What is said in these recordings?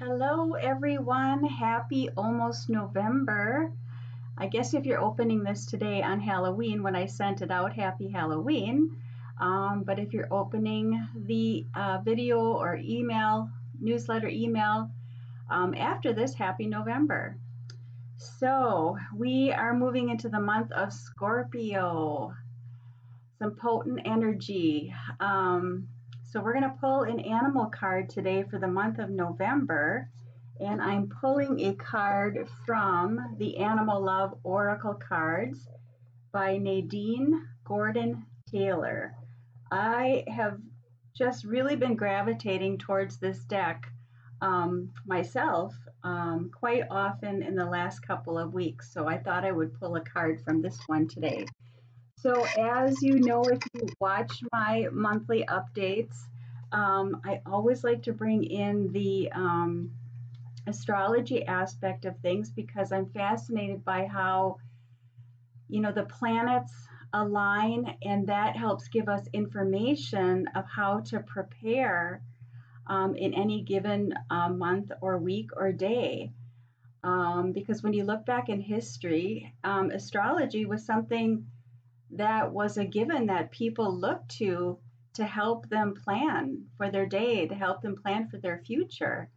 Hello, everyone. Happy almost November. I guess if you're opening this today on Halloween, when I sent it out, happy Halloween. But if you're opening the video or email, newsletter email after this, happy November. So we are moving into the month of Scorpio, some potent energy. So we're going to pull an animal card today for the month of November. And I'm pulling a card from the Animal Love Oracle cards by Nadine Gordon Taylor. I have just really been gravitating towards this deck myself quite often in the last couple of weeks. So I thought I would pull a card from this one today. So as you know, if you watch my monthly updates, I always like to bring in the astrology aspect of things because I'm fascinated by how, the planets align, and that helps give us information of how to prepare in any given month or week or day. Because when you look back in history, astrology was something that was a given that people looked to help them plan for their day, to help them plan for their future.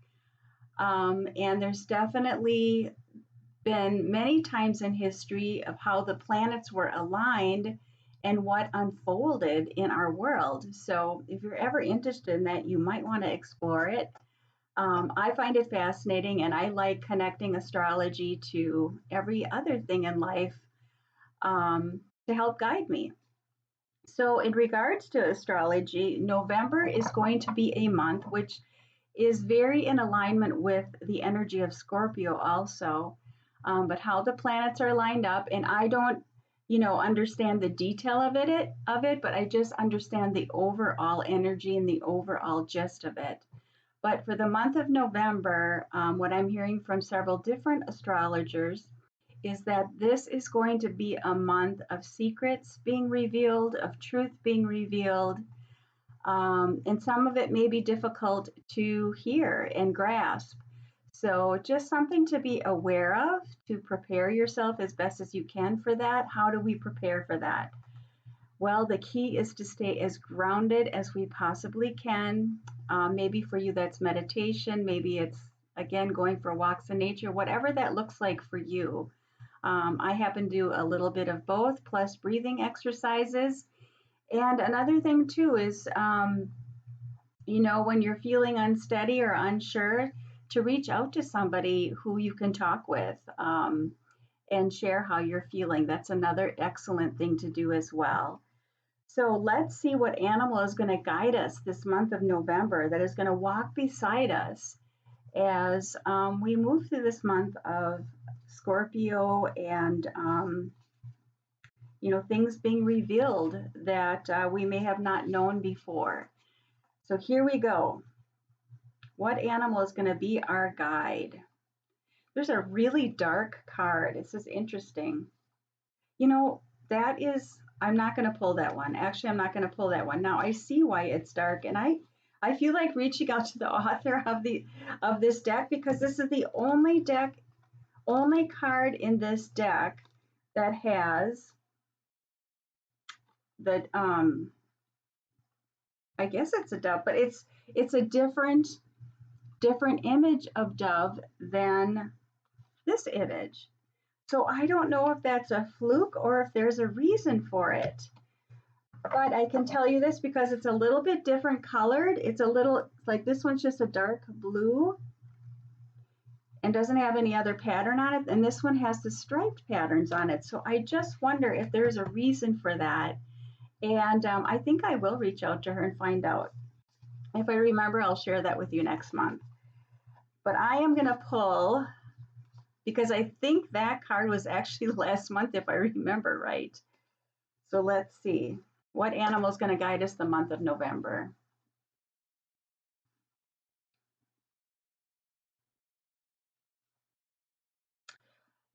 And there's definitely been many times in history of how the planets were aligned and what unfolded in our world. So if you're ever interested in that, you might want to explore it. I find it fascinating, and I like connecting astrology to every other thing in life to help guide me. So, in regards to astrology, November is going to be a month which is very in alignment with the energy of Scorpio also. But how the planets are lined up, and I don't, understand the detail of it, but I just understand the overall energy and the overall gist of it. But for the month of November, what I'm hearing from several different astrologers is that this is going to be a month of secrets being revealed, of truth being revealed, and some of it may be difficult to hear and grasp. So, just something to be aware of, to prepare yourself as best as you can for that. How do we prepare for that? Well, the key is to stay as grounded as we possibly can. Maybe for you, that's meditation. Maybe it's, again, going for walks in nature, whatever that looks like for you. I happen to do a little bit of both, plus breathing exercises. And another thing, too, is, when you're feeling unsteady or unsure, to reach out to somebody who you can talk with and share how you're feeling. That's another excellent thing to do as well. So let's see what animal is going to guide us this month of November, that is going to walk beside us as we move through this month of Scorpio, and things being revealed that we may have not known before. So here we go. What animal is going to be our guide? There's a really dark card. This is interesting. That is, I'm not going to pull that one. Actually, I'm not going to pull that one. Now I see why it's dark, and I feel like reaching out to the author of this deck, because this is the only card in this deck that has the I guess it's a dove, but it's a different image of dove than this image. So I don't know if that's a fluke or if there's a reason for it. But I can tell you this because it's a little bit different colored. It's a little, like, this one's just a dark blue and doesn't have any other pattern on it. And this one has the striped patterns on it. So I just wonder if there's a reason for that. And I think I will reach out to her and find out. If I remember, I'll share that with you next month. But I am going to pull, because I think that card was actually last month, if I remember right. So let's see. What animal is going to guide us the month of November?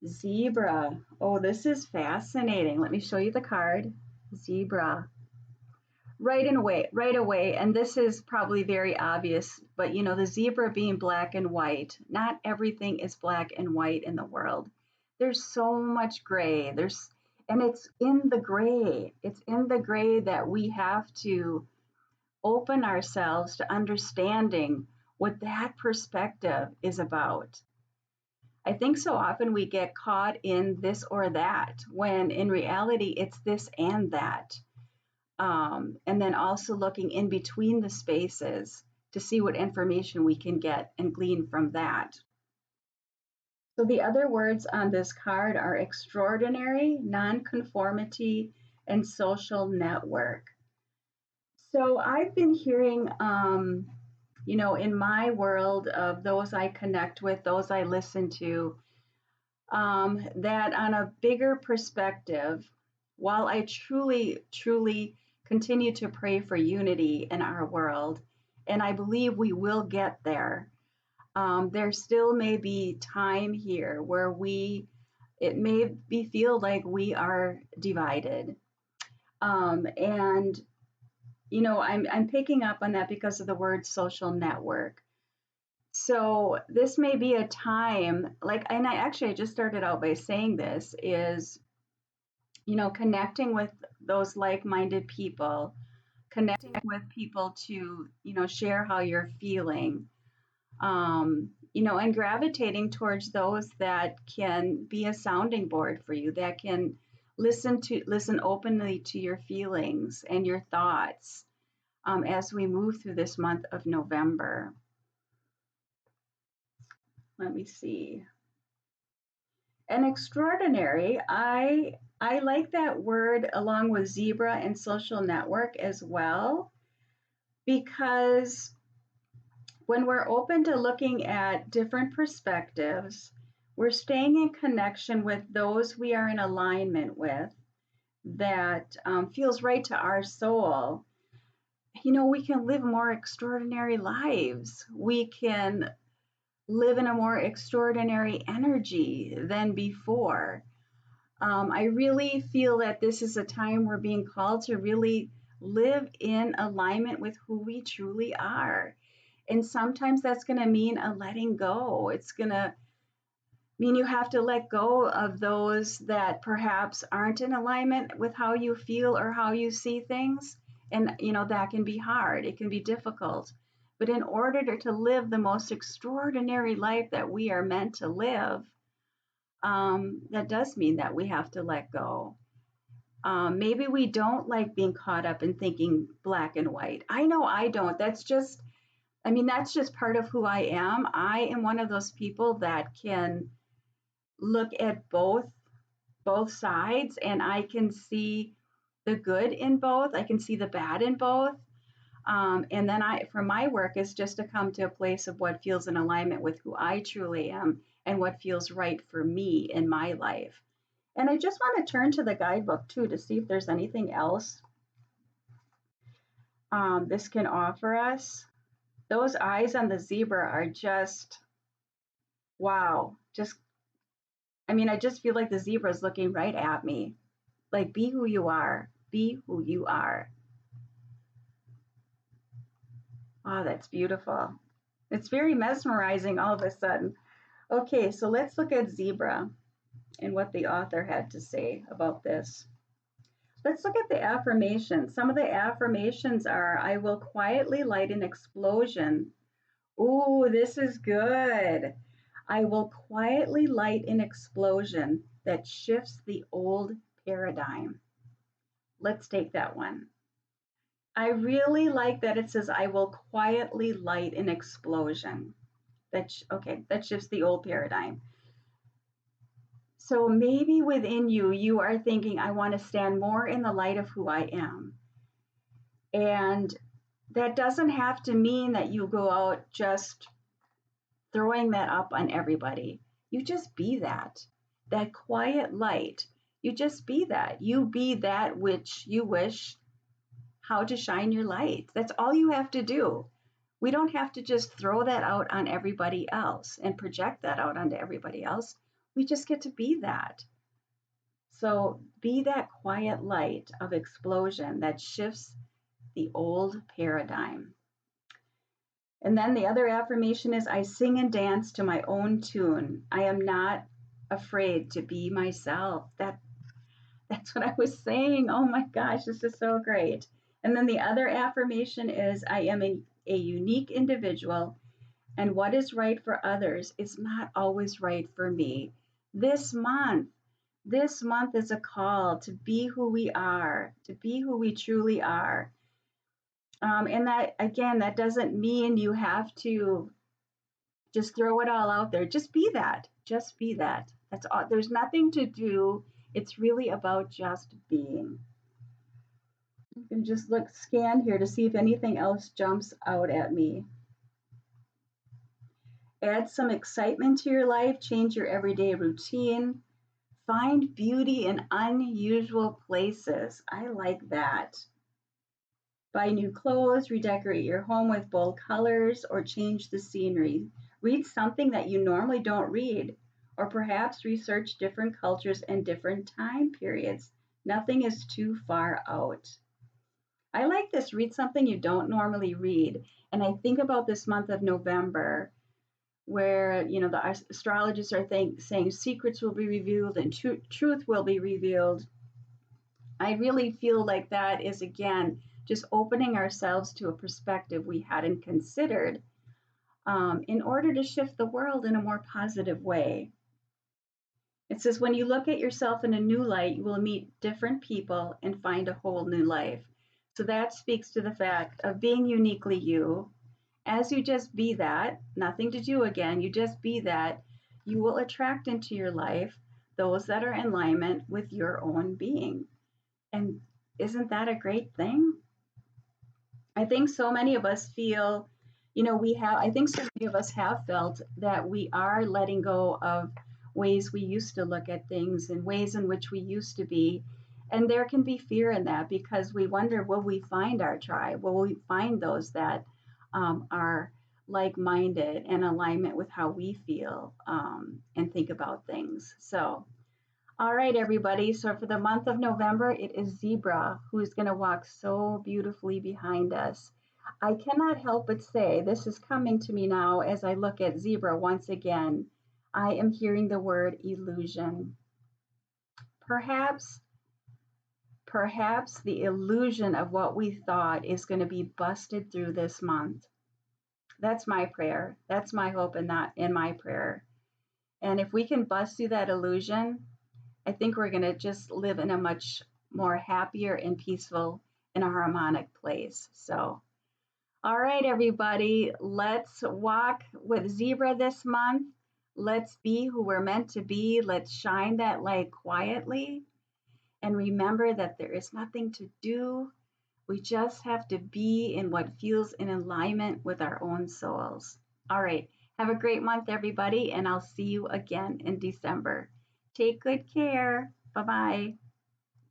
Zebra. Oh, this is fascinating. Let me show you the card. Zebra. right away. And this is probably very obvious, but the zebra being black and white, not everything is black and white in the world. There's so much gray. And it's in the gray. It's in the gray that we have to open ourselves to understanding what that perspective is about. I think so often we get caught in this or that, when in reality it's this and that. And then also looking in between the spaces to see what information we can get and glean from that. So the other words on this card are extraordinary, nonconformity, and social network. So I've been hearing, in my world of those I connect with, those I listen to, that on a bigger perspective, while I truly, truly continue to pray for unity in our world, and I believe we will get there, there still may be time here where it may feel like we are divided. And I'm picking up on that because of the word social network. So this may be a time, and I just started out by saying this is, connecting with those like-minded people, connecting with people to, share how you're feeling, and gravitating towards those that can be a sounding board for you, that can listen openly to your feelings and your thoughts, as we move through this month of November. Let me see. And extraordinary, I like that word along with zebra and social network as well, because when we're open to looking at different perspectives, we're staying in connection with those we are in alignment with, that feels right to our soul. We can live more extraordinary lives. We can live in a more extraordinary energy than before. I really feel that this is a time we're being called to really live in alignment with who we truly are. And sometimes that's going to mean a letting go. It's going to mean you have to let go of those that perhaps aren't in alignment with how you feel or how you see things. And, that can be hard. It can be difficult. But in order to live the most extraordinary life that we are meant to live, that does mean that we have to let go. Maybe we don't like being caught up in thinking black and white. I know I don't. That's just part of who I am. I am one of those people that can look at both sides, and I can see the good in both. I can see the bad in both. And then for my work is just to come to a place of what feels in alignment with who I truly am and what feels right for me in my life. And I just want to turn to the guidebook too to see if there's anything else this can offer us. Those eyes on the zebra are just, wow. I just feel like the zebra is looking right at me. Like, be who you are. Be who you are. Oh, that's beautiful. It's very mesmerizing all of a sudden. Okay, so let's look at zebra and what the author had to say about this. Let's look at the affirmations. Some of the affirmations are, I will quietly light an explosion. Ooh, this is good. I will quietly light an explosion that shifts the old paradigm. Let's take that one. I really like that it says, I will quietly light an explosion. That shifts the old paradigm. So maybe within you are thinking, I want to stand more in the light of who I am. And that doesn't have to mean that you go out just throwing that up on everybody. You just be that quiet light. You just be that. You be that which you wish how to shine your light. That's all you have to do. We don't have to just throw that out on everybody else and project that out onto everybody else. We just get to be that. So be that quiet light of explosion that shifts the old paradigm. And then the other affirmation is I sing and dance to my own tune. I am not afraid to be myself. That's what I was saying. Oh my gosh, this is so great. And then the other affirmation is I am a unique individual, and what is right for others is not always right for me. This month, this month is a call to be who we are, to be who we truly are. And that, again, that doesn't mean you have to just throw it all out there. Just be that. Just be that. That's all. There's nothing to do. It's really about just being. You can just scan here to see if anything else jumps out at me. Add some excitement to your life, change your everyday routine, find beauty in unusual places. I like that. Buy new clothes, redecorate your home with bold colors, or change the scenery. Read something that you normally don't read, or perhaps research different cultures and different time periods. Nothing is too far out. I like this. Read something you don't normally read. And I think about this month of November where, the astrologists are saying secrets will be revealed and truth will be revealed. I really feel like that is, again, just opening ourselves to a perspective we hadn't considered in order to shift the world in a more positive way. It says, when you look at yourself in a new light, you will meet different people and find a whole new life. So that speaks to the fact of being uniquely you. As you just be that, nothing to do again, you just be that, you will attract into your life those that are in alignment with your own being. And isn't that a great thing? I think so many of us feel, I think so many of us have felt that we are letting go of ways we used to look at things and ways in which we used to be. And there can be fear in that because we wonder, will we find our tribe? Will we find those that are like minded and alignment with how we feel and think about things? So, all right, everybody. So for the month of November, it is Zebra who's going to walk so beautifully behind us. I cannot help but say, this is coming to me now as I look at Zebra once again. I am hearing the word illusion. Perhaps the illusion of what we thought is going to be busted through this month. That's my prayer. That's my hope in my prayer. And if we can bust through that illusion, I think we're going to just live in a much more happier and peaceful and a harmonic place. So, all right, everybody, let's walk with Zebra this month. Let's be who we're meant to be. Let's shine that light quietly. And remember that there is nothing to do. We just have to be in what feels in alignment with our own souls. All right, have a great month, everybody, and I'll see you again in December. Take good care. Bye-bye.